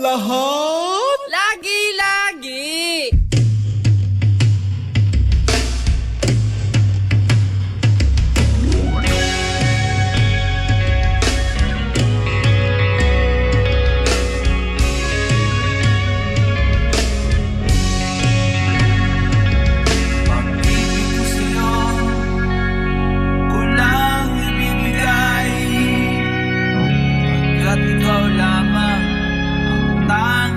Lahat? Lagi-lagi! Pag-ibig ko sa'yo, kulang ibibigay, pagkat ikaw lamang ang tanging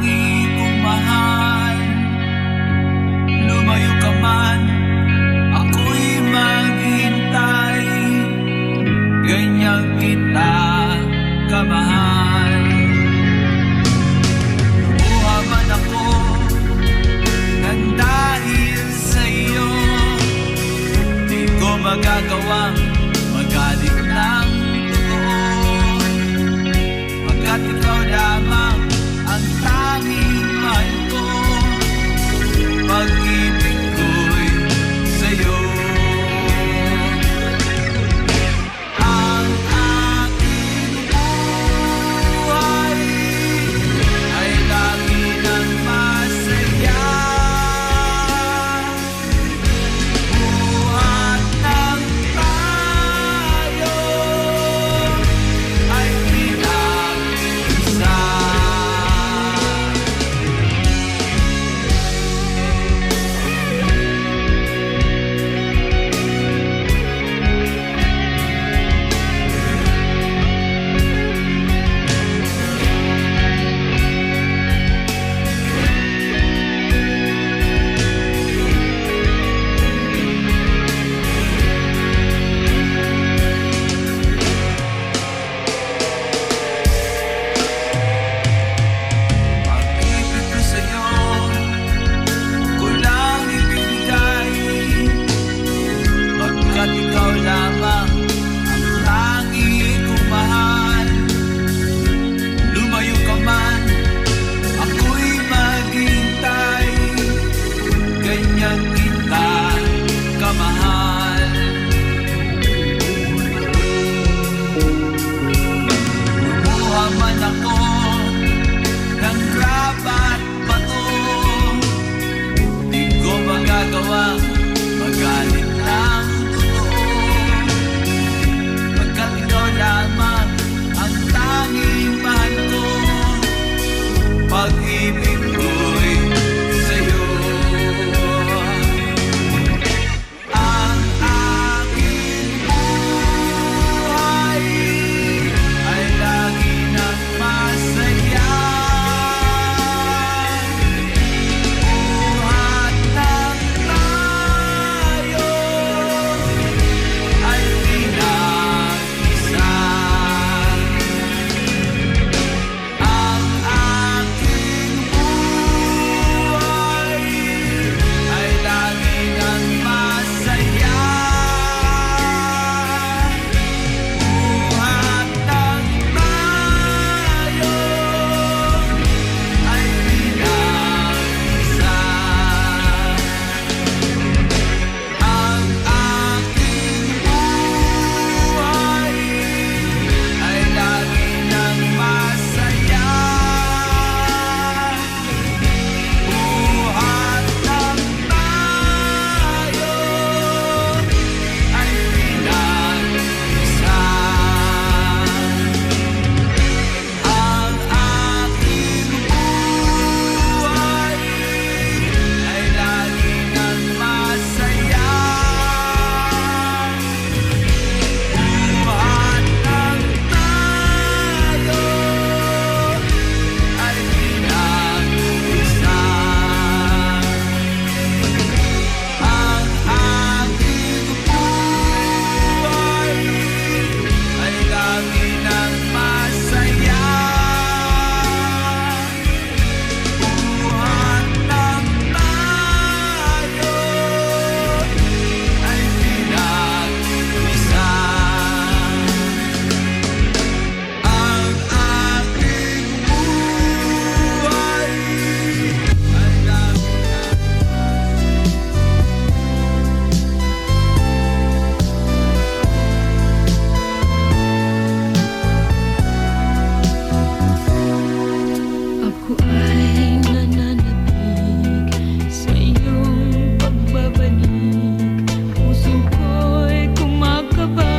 Ako ay nananabik sa iyong pagbabalik. Puso ko'y kumakaba,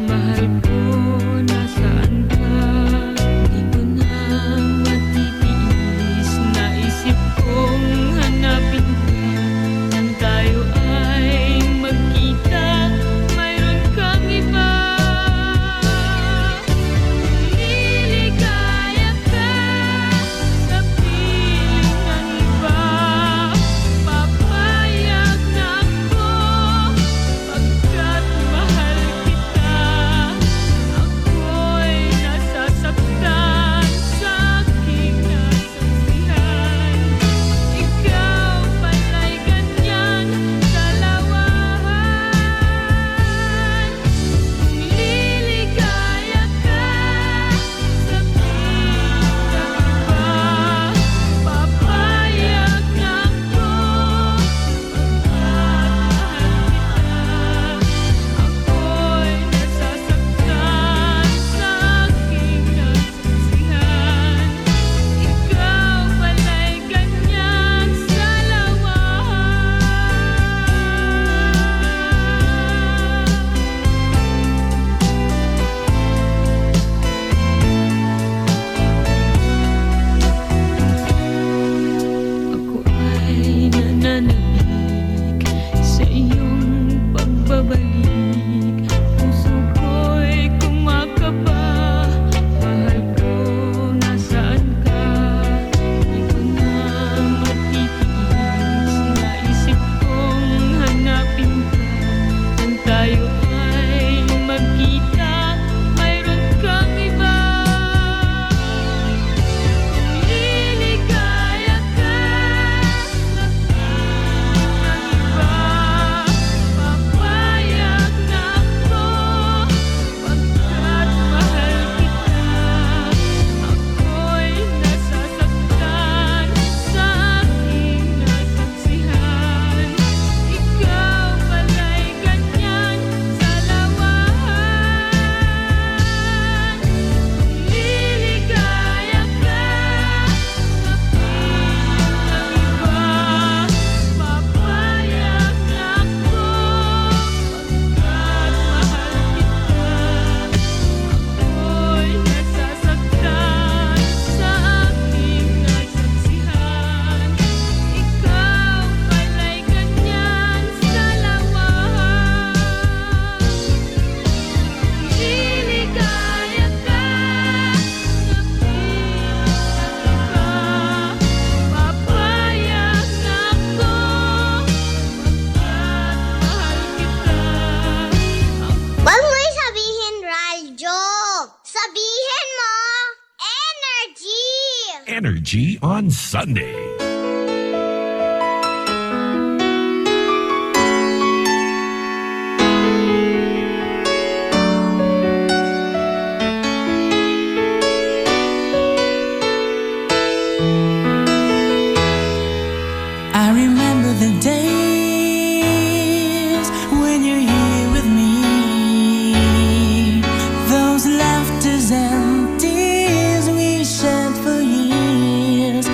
mahal ko, nasaan ka? Di ko na matitiis, naisip kong hanapin ka. Nang tayo ay magkita, mayroon kang iba. Liligaya ka sa piling ng iba. Papayag na ako pagkat mahal kita. Ako'y nasasaktan sa aking nasaksihan. Ikaw pala'y ganyan sa lawahan. Liligaya ka sa piling ng iba. Papayag na ako pagkat mahal kita. Ako'y nasasaktan sa aking nasaksihan. Ikaw pala'y ganyan sa lawahan. Ako ay nananabik sa iyong pagbabalik. Puso ko'y kumakaba, mahal ko, nasaan ka? Di ko na matitiis, naisip kong hanapin ka. Nang tayo ay magkita, mayroon kang iba. Liligaya ka sa piling ng iba. Papayag na ako pagkat mahal kita. Ako'y nasasaktan sa aking nasaksihan. Ikaw pala'y ganyan sa lawahan. Liligaya ka sa piling ng iba. Papayag na ako pagkat mahal kita. Ako'y nasasaktan sa aking nasaksihan. Ikaw pala'y ganyan sa lawahan. Liligaya ka sa piling ng iba. Papayag na ako pagkat mahal kita. Wag mo sabihin, Raljo. Sabihin mo, energy! Energy on Sunday. I remember the days when you're here with me. Those laughters and tears we shared for years.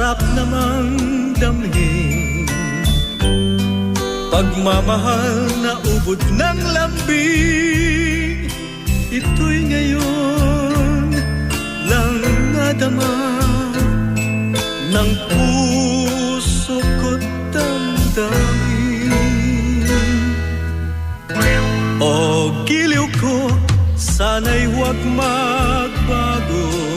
sarap namang damhin. Pagmamahal na ubod ng lambing, ito'y ngayon lang nadama ng puso ko't damdamin. O giliw ko, sana'y huwag magbago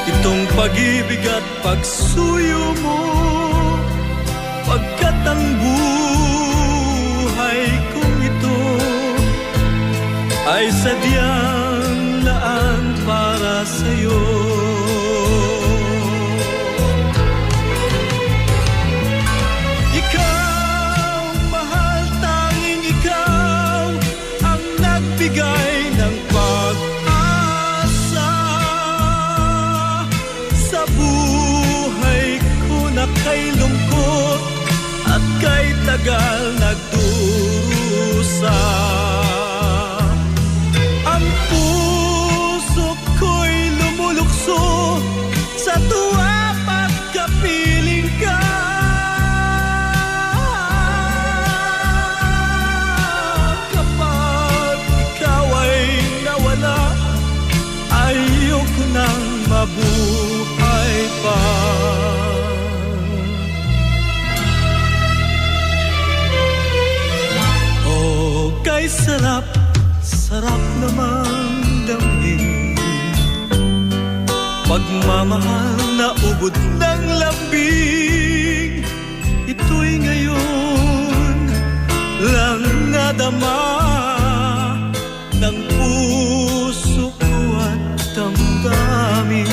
itong pag-ibig at pagsuyo mo, pagkat ang buhay kong ito ay sadyang laan para sa'yo. Ikaw, mahal, tanging ikaw ang nagbigay ng pag-asa sa buhay ko na kay lungkot at kay tagal nagdurusa. Ang puso ko'y lumulukso sa tuwa pagkapiling ka. Kapag ikaw ay nawala, ayoko nang mabuhay pa. Oh, kay sarap, sarap namang damhin. Pagmamahal na ubod ng lambing, ito'y ngayon lang nadama ng puso ko at damdamin.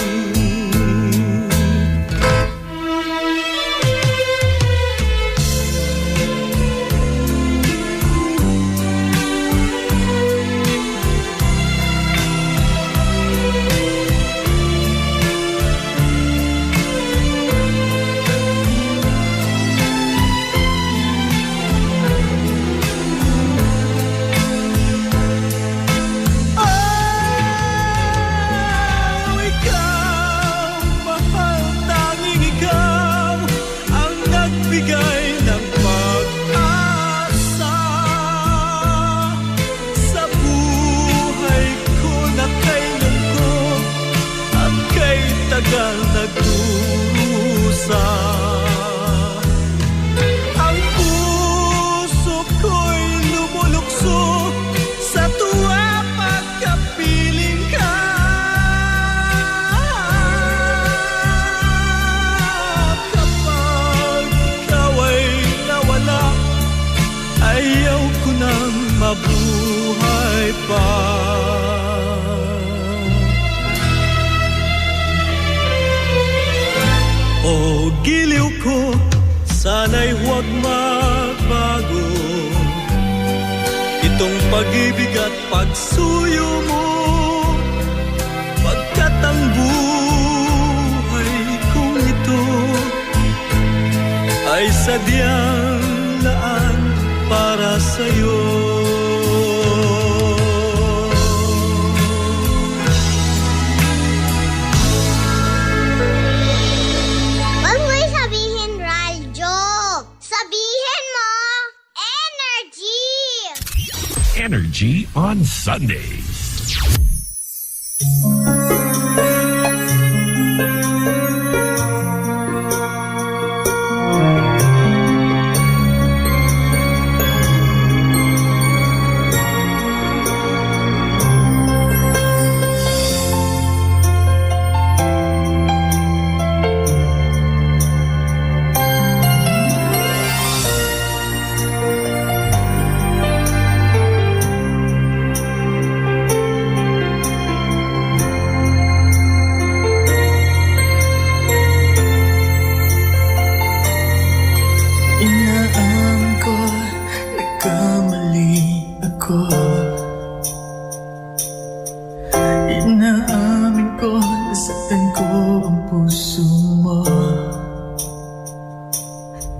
Tagal nagdurusa. Ang puso ko'y lumulukso sa tuwa pagkapiling ka. Kapag ikaw ay nawala, ayaw ko nang mabuhay pa. O giliw ko, sana'y huwag magbago itong pag-ibig at pagsuyo mo, pagkat ang buhay kong ito ay sadyang laan para sa'yo. Energy on Sunday.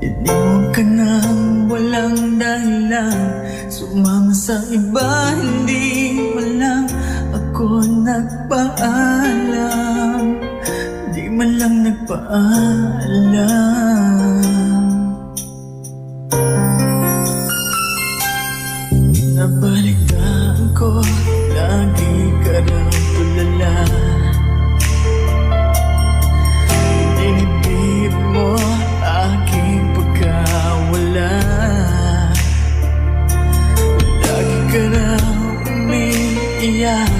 Iniwan ka nang walang dahilan, sumama sa iba, hindi man lang ako nagpaalam. Di man lang nagpaalam. Nabalitaan ko, lagi ka raw tulala. Dinibdib mo aking pagkawala. Lagi ka raw umiiyak,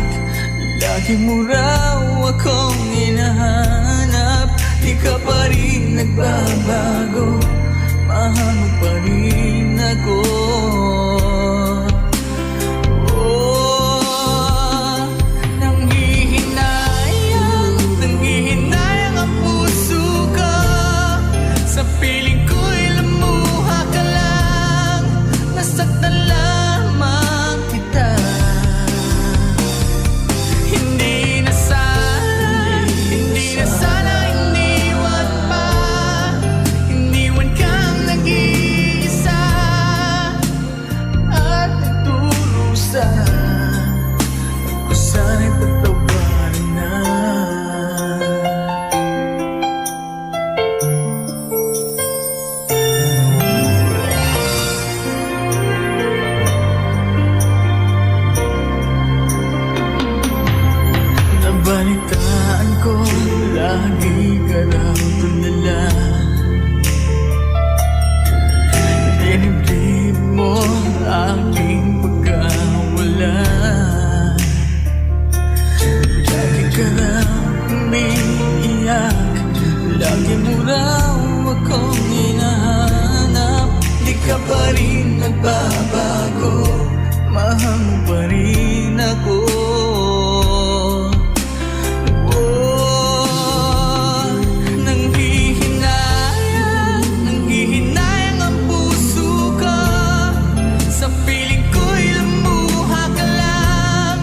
lagi mo raw akong hinahanap. Di ka pa rin nagbabago, mahal mo pa rin ako. Nanghihinayang ang puso ko. Sa piling ko'y lumuha ka lang. Nasaktan lamang kita. Hindi na sana iniwan pa. Iniwan kang nag-iisa at nagdurusa. Ako sana'y patawarin na. Nabalitaan ko, lagi ka raw tulala. Dinibdib mo aking pagkawala. Lagi ka raw umiiyak, lagi mo raw akong hinahanap. Di ka pa rin nagbabago, mahal mo pa rin ako. Nanghihinayang ang puso ko. Sa piling ko'y lumuha ka lang.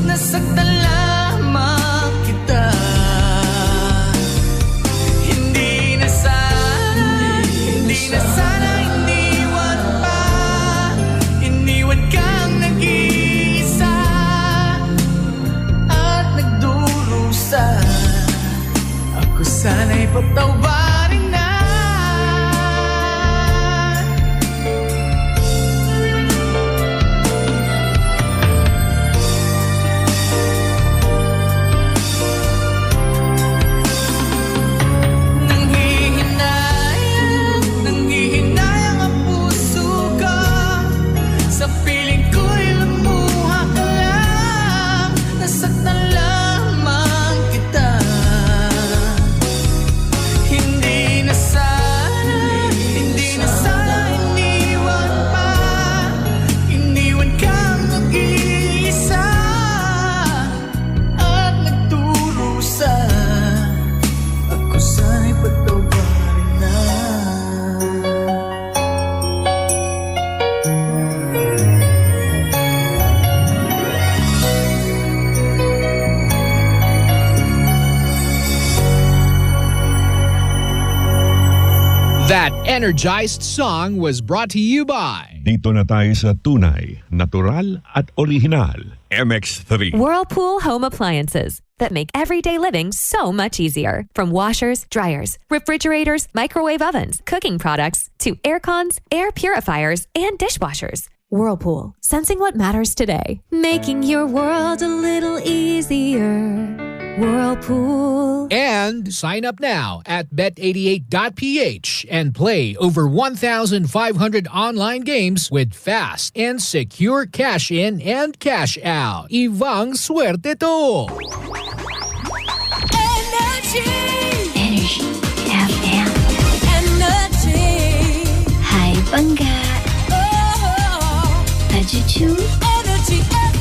Nasaktan lamang kita. Hindi na sana iniwan pa. Iniwan kang nag-iisa at nagdurusa. Ako sana'y patawarin na. Nanghihinayang ang puso ko. Sa piling ko'y lumuha ka lang. Nasaktan lamang kita. Hindi na sana iniwan pa. Iniwan kang nag-iisa at nagdurusa. Ako sana'y patawarin na. That energized song was brought to you by Dito na tayo sa tunay, natural at original. MX3. Whirlpool Home Appliances that make everyday living so much easier. From washers, dryers, refrigerators, microwave ovens, cooking products, to air cons, air purifiers, and dishwashers. Whirlpool, sensing what matters today. Making your world a little easier. Whirlpool. And sign up now at bet88.ph and play over 1,500 online games with fast and secure cash in and cash out. Ibang swerte to! Energy FM. Energy Hai Bangga. Tajuchu. Energy FM.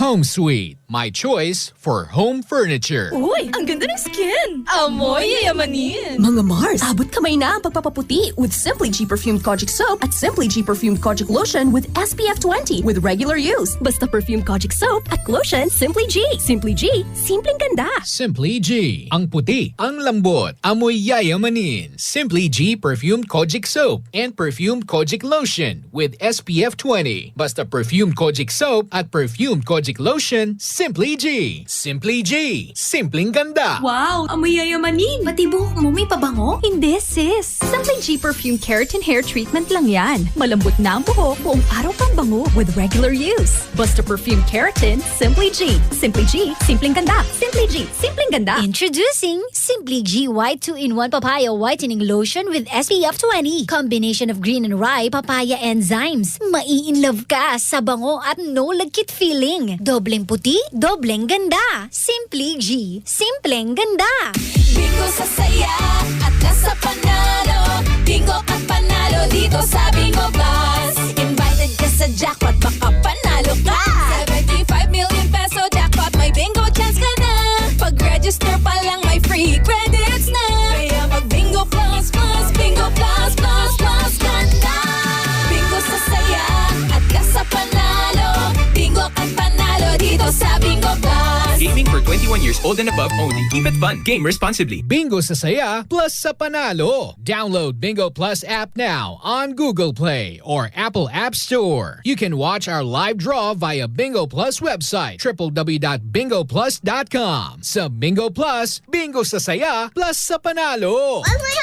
Home Suite, my choice for home furniture. Uy, ang ganda ng skin! Amoy yayamanin! Mga Mars, abot kamay na ang pagpapaputi with Simply G Perfumed Kojic Soap at Simply G Perfumed Kojic Lotion with SPF 20 with regular use. Basta Perfumed Kojic Soap at Lotion, Simply G. Simply G, simpleng ganda. Simply G, ang puti, ang lambot, amoy yayamanin. Simply G Perfumed Kojic Soap and Perfumed Kojic Lotion with SPF 20. Basta Perfumed Kojic Soap at Perfumed Kojic Lotion, Simply G. Simply G, simpleng ganda. Wow! Wow! Amoy yayamanin! Pati buhok mo may pabango? Hindi, sis. Simply G Perfume Keratin Hair Treatment lang yan. Malambot na ang buhok, buong araw pang bango with regular use. Basta Perfume Keratin, Simply G. Simply G, simpleng ganda. Simply G, simpleng ganda. Introducing Simply G White 2-in-1 Papaya Whitening Lotion with SPF 20. Combination of green and rye papaya enzymes. Mai-in-love ka sa bango at no lagkit feeling. Dobleng puti, dobleng ganda. Simply G, simpleng ganda. Bingo sa saya at nasa panalo. Bingo at panalo dito sa Bingo Plus. Invited ka sa jackpot, baka panalo ka. 75 million peso jackpot, may bingo chance ka na. Pag-register pa lang may free credits na. Kaya mag-Bingo Plus Plus, Bingo Plus Plus Plus ka na. Bingo sa saya at nasa panalo. Bingo at panalo dito sa Bingo Plus. Gaming for 21 years old and above only. Keep it fun. Game responsibly. Bingo sa saya plus sa panalo. Download Bingo Plus app now on Google Play or Apple App Store. You can watch our live draw via Bingo Plus website www.bingoplus.com. Sa Bingo Plus, bingo sa saya plus sa panalo. Ang may